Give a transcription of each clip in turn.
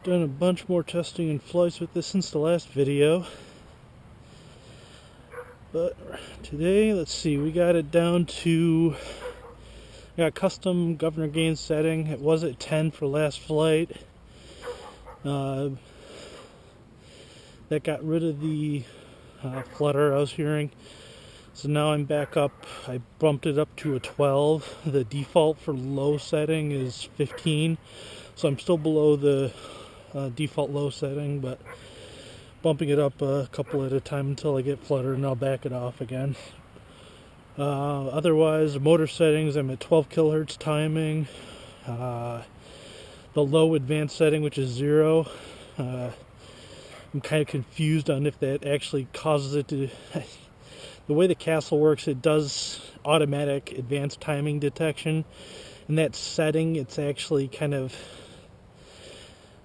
Done a bunch more testing and flights with this since the last video. But today, let's see, we got it down to, got custom governor gain setting. It was at 10 for last flight. That got rid of the flutter I was hearing. So now I'm back up. I bumped it up to a 12. The default for low setting is 15. So I'm still below the default low setting, but bumping it up a couple at a time until I get flutter, and I'll back it off again. Otherwise, motor settings, I'm at 12 kilohertz timing. The low advanced setting, which is 0. I'm kind of confused on if that actually causes it to... The way the castle works, it does automatic advanced timing detection. In that setting, it's actually kind of...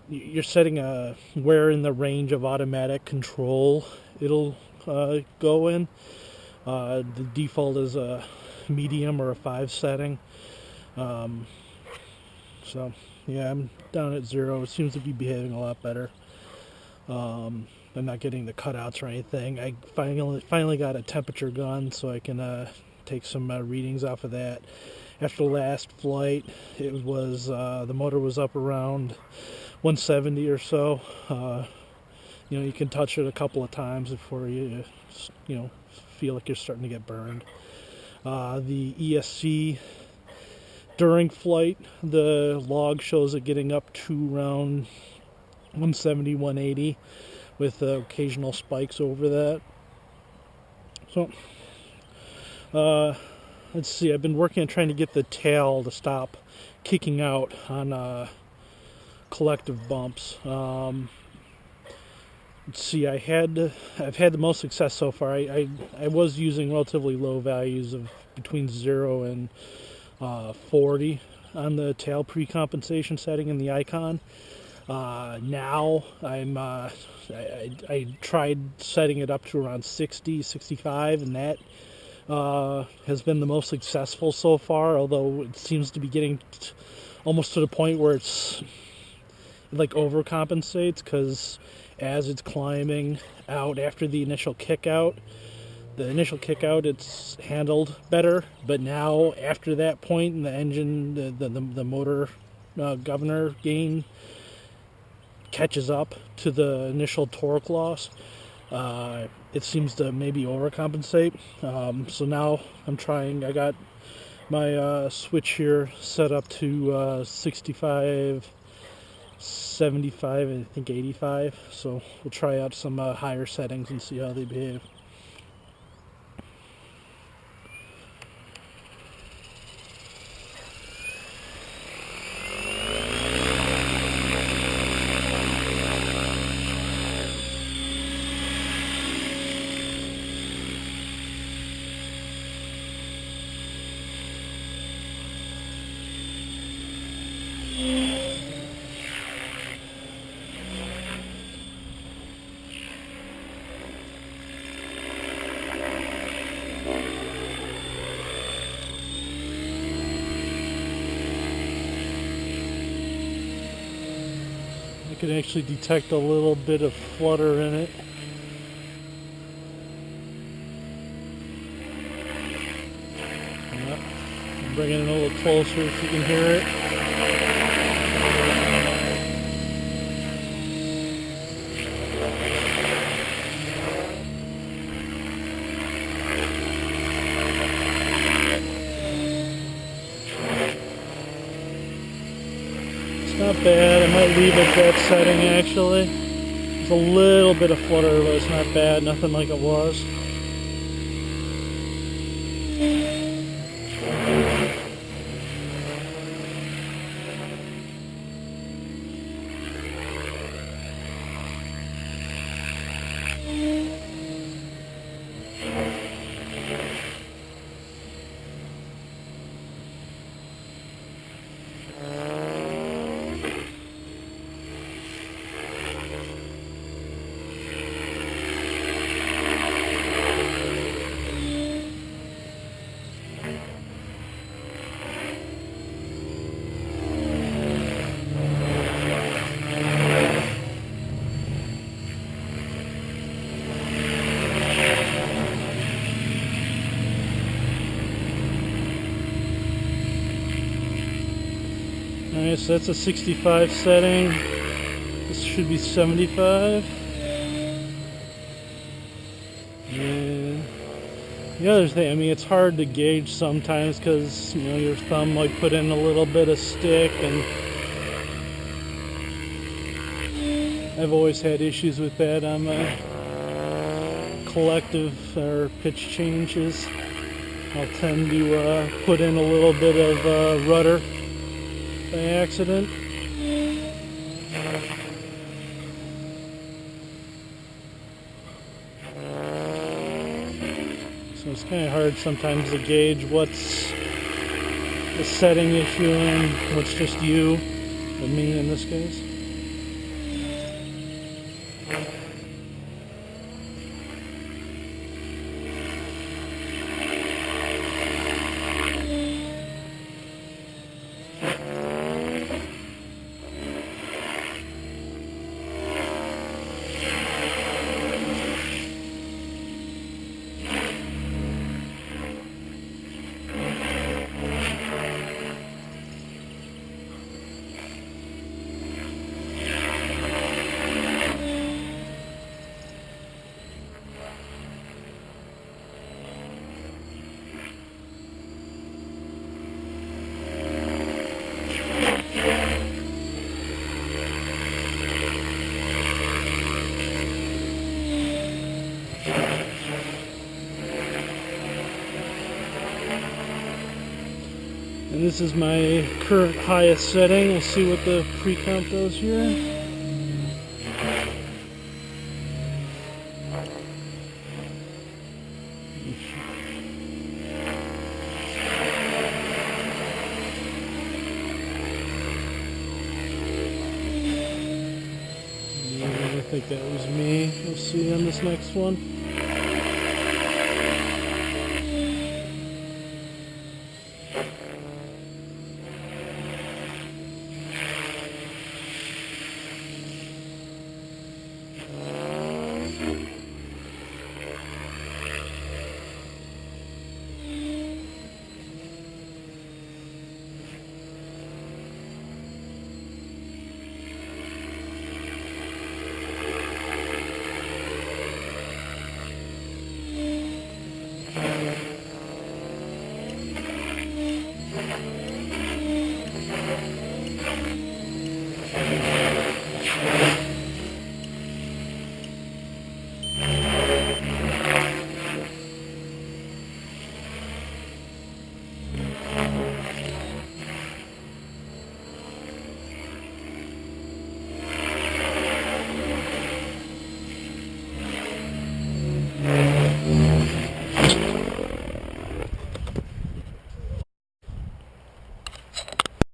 You're setting where in the range of automatic control it'll go in. The default is a medium or a 5 setting. So yeah, I'm down at 0. It seems to be behaving a lot better. I'm not getting the cutouts or anything. I finally got a temperature gun, so I can take some readings off of that. After the last flight, it was the motor was up around 170 or so. You can touch it a couple of times before you feel like you're starting to get burned. The ESC during flight, the log shows it getting up to around 170, 180 with occasional spikes over that. So let's see, I've been working on trying to get the tail to stop kicking out on collective bumps. Let's see, I've had the most success so far. I was using relatively low values of between 0 and 40 on the tail pre-compensation setting in the Ikon. Now I tried setting it up to around 60, 65, and that has been the most successful so far, although it seems to be getting almost to the point where it's like overcompensates, because as it's climbing out after the initial kick out, it's handled better, but now after that point in the engine, the motor governor gain catches up to the initial torque loss. It seems to maybe overcompensate. So now I'm trying. I got my switch here set up to 65, 75, and I think 85. So we'll try out some higher settings and see how they behave. I can actually detect a little bit of flutter in it. Yep. I'm bringing it a little closer if you can hear it. Not bad. I might leave it that setting actually. There's a little bit of flutter, but it's not bad. Nothing like it was. So that's a 65 setting. This should be 75. And the other thing, I mean, it's hard to gauge sometimes because, you know, your thumb might put in a little bit of stick, and I've always had issues with that on my collective or pitch changes. I'll tend to put in a little bit of rudder by accident. So it's kind of hard sometimes to gauge what's the setting issue and what's just you, or me in this case. And this is my current highest setting. We'll see what the pre-comp does here. I think that was me. We'll see on this next one.